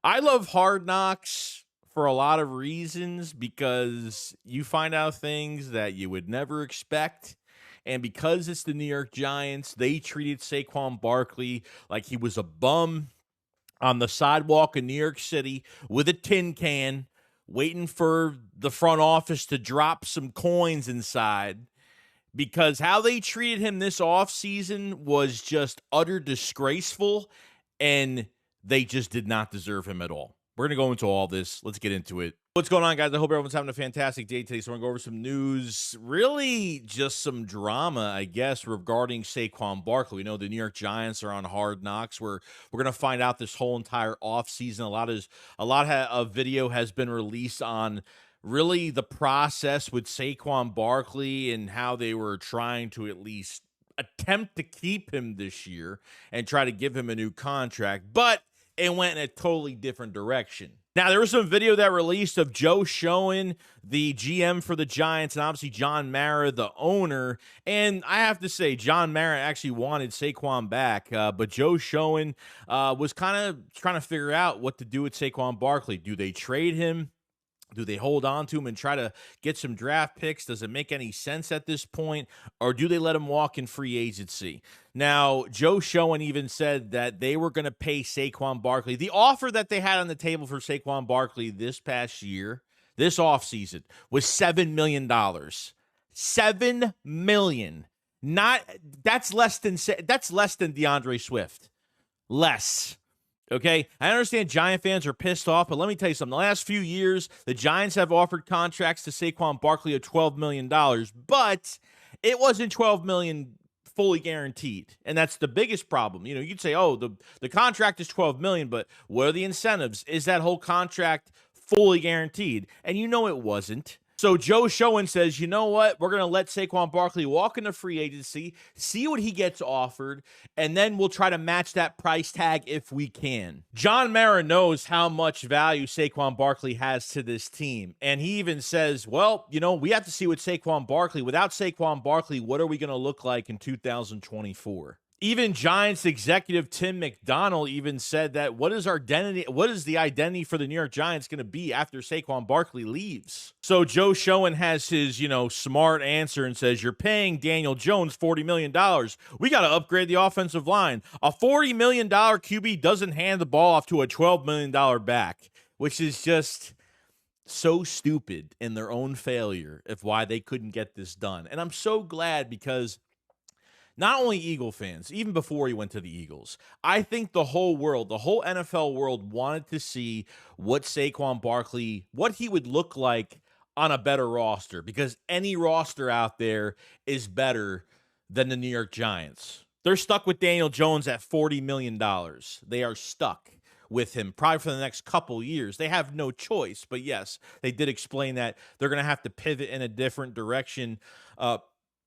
I love Hard Knocks for a lot of reasons because you find out things that you would never expect. And because it's the New York Giants, they treated Saquon Barkley like he was a bum on the sidewalk in New York City with a tin can, waiting for the front office to drop some coins inside. Because how they treated him this offseason was just utter disgraceful, and they just did not deserve him at all. We're going to go into all this. Let's get into it. What's going on, guys? I hope everyone's having a fantastic day today. So we're going to go over some news, really just some drama, I guess, regarding Saquon Barkley. We know the New York Giants are on Hard Knocks. We're going to find out this whole entire offseason. A lot of video has been released on really the process with Saquon Barkley and how they were trying to at least attempt to keep him this year and try to give him a new contract, but it went in a totally different direction. Now, there was some video that released of Joe Schoen, the GM for the Giants, and obviously John Mara, the owner. And I have to say, John Mara actually wanted Saquon back, but Joe Schoen was kind of trying to figure out what to do with Saquon Barkley. Do they trade him? Do they hold on to him and try to get some draft picks? Does it make any sense at this point? Or do they let him walk in free agency? Now, Joe Schoen even said that they were going to pay Saquon Barkley. The offer that they had on the table for Saquon Barkley this past year, this offseason, was $7 million. $7 million. That's less than DeAndre Swift. Less. Okay, I understand Giant fans are pissed off, but let me tell you something. The last few years, the Giants have offered contracts to Saquon Barkley of $12 million, but it wasn't $12 million fully guaranteed, and that's the biggest problem. You know, you'd say, oh, the contract is $12 million, but what are the incentives? Is that whole contract fully guaranteed? And you know it wasn't. So Joe Schoen says, you know what? We're going to let Saquon Barkley walk into free agency, see what he gets offered, and then we'll try to match that price tag if we can. John Mara knows how much value Saquon Barkley has to this team. And he even says, well, you know, we have to see what Saquon Barkley, without Saquon Barkley, what are we going to look like in 2024? Even Giants executive Tim McDonald even said that what is the identity for the New York Giants going to be after Saquon Barkley leaves? So Joe Schoen has his, smart answer and says, you're paying Daniel Jones $40 million. We got to upgrade the offensive line. A $40 million QB doesn't hand the ball off to a $12 million back, which is just so stupid in their own failure of why they couldn't get this done. And I'm so glad because not only Eagle fans, even before he went to the Eagles, I think the whole world, the whole NFL world wanted to see what Saquon Barkley, what he would look like on a better roster, because any roster out there is better than the New York Giants. They're stuck with Daniel Jones at $40 million. They are stuck with him probably for the next couple years. They have no choice, but yes, they did explain that they're going to have to pivot in a different direction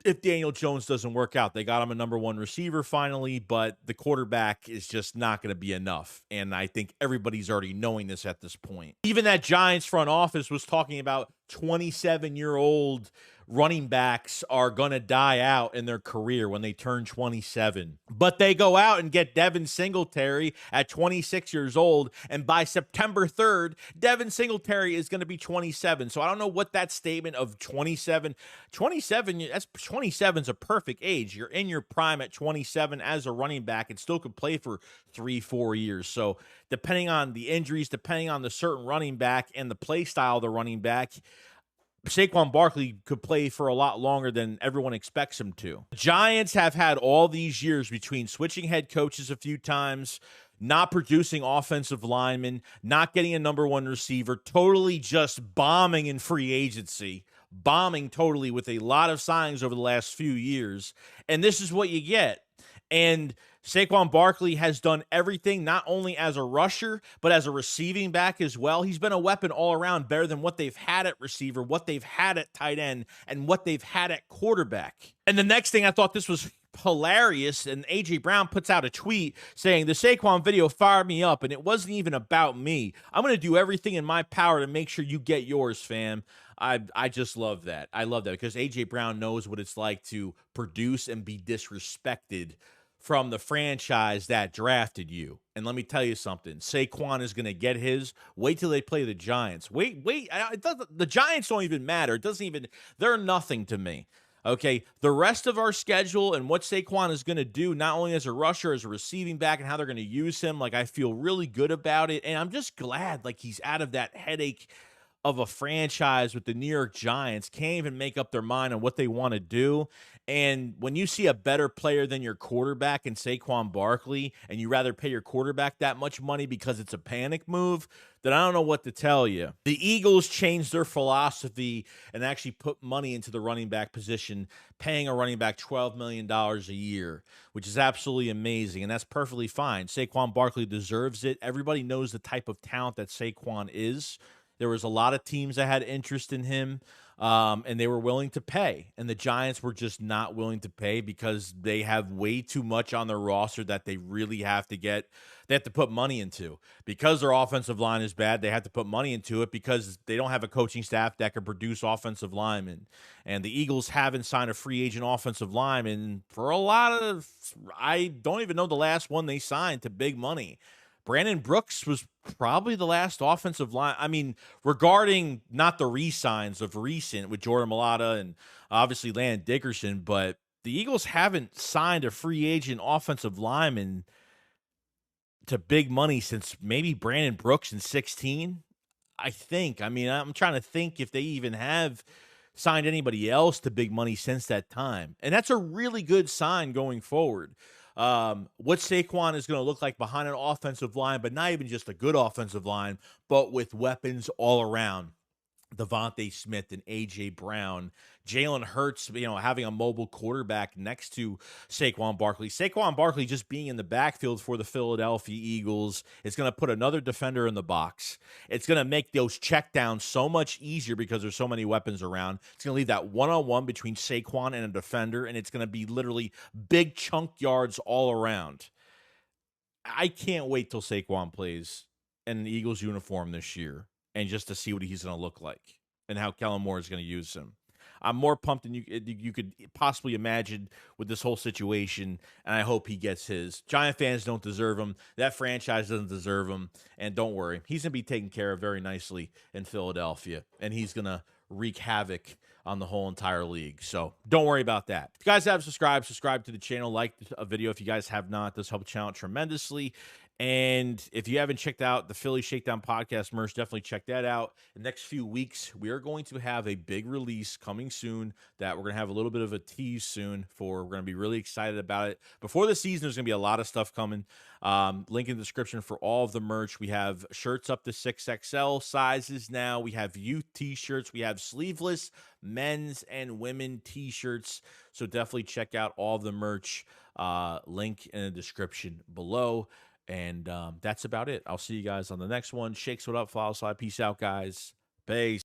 if Daniel Jones doesn't work out. They got him a number one receiver finally, but the quarterback is just not going to be enough. And I think everybody's already knowing this at this point. Even that Giants front office was talking about 27-year-old running backs are going to die out in their career when they turn 27. But they go out and get Devin Singletary at 26 years old, and by September 3rd, Devin Singletary is going to be 27. So I don't know what that statement of 27 is a perfect age. You're in your prime at 27 as a running back and still could play for 3-4 years. So depending on the injuries, depending on the certain running back and the play style of the running back, Saquon Barkley could play for a lot longer than everyone expects him to. The Giants have had all these years between switching head coaches a few times, not producing offensive linemen, not getting a number one receiver, totally just bombing in free agency, bombing totally with a lot of signings over the last few years. And this is what you get. And Saquon Barkley has done everything, not only as a rusher, but as a receiving back as well. He's been a weapon all around, better than what they've had at receiver, what they've had at tight end, and what they've had at quarterback. And the next thing, I thought this was hilarious, and A.J. Brown puts out a tweet saying, the Saquon video fired me up, and it wasn't even about me. I'm going to do everything in my power to make sure you get yours, fam. I just love that. I love that because A.J. Brown knows what it's like to produce and be disrespected from the franchise that drafted you. And let me tell you something. Saquon is going to get his. Wait till they play the Giants. Wait. The Giants don't even matter. It doesn't even, they're nothing to me. Okay, the rest of our schedule and what Saquon is going to do, not only as a rusher, as a receiving back, and how they're going to use him, like, I feel really good about it. And I'm just glad, like, he's out of that headache of a franchise with the New York Giants. Can't even make up their mind on what they want to do. And when you see a better player than your quarterback in Saquon Barkley, and you rather pay your quarterback that much money because it's a panic move, then I don't know what to tell you. The Eagles changed their philosophy and actually put money into the running back position, paying a running back $12 million a year, which is absolutely amazing, and that's perfectly fine. Saquon Barkley deserves it. Everybody knows the type of talent that Saquon is. There was a lot of teams that had interest in him, and they were willing to pay. And the Giants were just not willing to pay because they have way too much on their roster that they really have to get. They have to put money into. Because their offensive line is bad, they have to put money into it because they don't have a coaching staff that can produce offensive linemen. And the Eagles haven't signed a free agent offensive lineman for a lot of, I don't even know the last one they signed to big money. Brandon Brooks was probably the last offensive line. I mean, regarding not the re-signs of recent with Jordan Mailata and obviously Landon Dickerson, but the Eagles haven't signed a free agent offensive lineman to big money since maybe Brandon Brooks in 16, I think. I mean, I'm trying to think if they even have signed anybody else to big money since that time. And that's a really good sign going forward. What Saquon is going to look like behind an offensive line, but not even just a good offensive line, but with weapons all around. Devontae Smith and A.J. Brown, Jalen Hurts, having a mobile quarterback next to Saquon Barkley. Saquon Barkley just being in the backfield for the Philadelphia Eagles is going to put another defender in the box. It's going to make those checkdowns so much easier because there's so many weapons around. It's going to leave that one-on-one between Saquon and a defender, and it's going to be literally big chunk yards all around. I can't wait till Saquon plays in an Eagles uniform this year, and just to see what he's going to look like and how Kellen Moore is going to use him. I'm more pumped than you could possibly imagine with this whole situation, and I hope he gets his. Giant fans don't deserve him. That franchise doesn't deserve him, and don't worry. He's going to be taken care of very nicely in Philadelphia, and he's going to wreak havoc on the whole entire league. So don't worry about that. If you guys have subscribe to the channel, like a video if you guys have not. This helps the channel tremendously. And if you haven't checked out the Philly Shakedown podcast merch, definitely check that out. In the next few weeks, we are going to have a big release coming soon that we're going to have a little bit of a tease soon for. We're going to be really excited about it. Before the season, there's going to be a lot of stuff coming. Link in the description for all of the merch. We have shirts up to 6XL sizes now. We have youth t-shirts. We have sleeveless men's and women t-shirts. So definitely check out all of the merch. Link in the description below. And that's about it. I'll see you guys on the next one. Shakes, what up? Follow slide. Peace out, guys. Peace.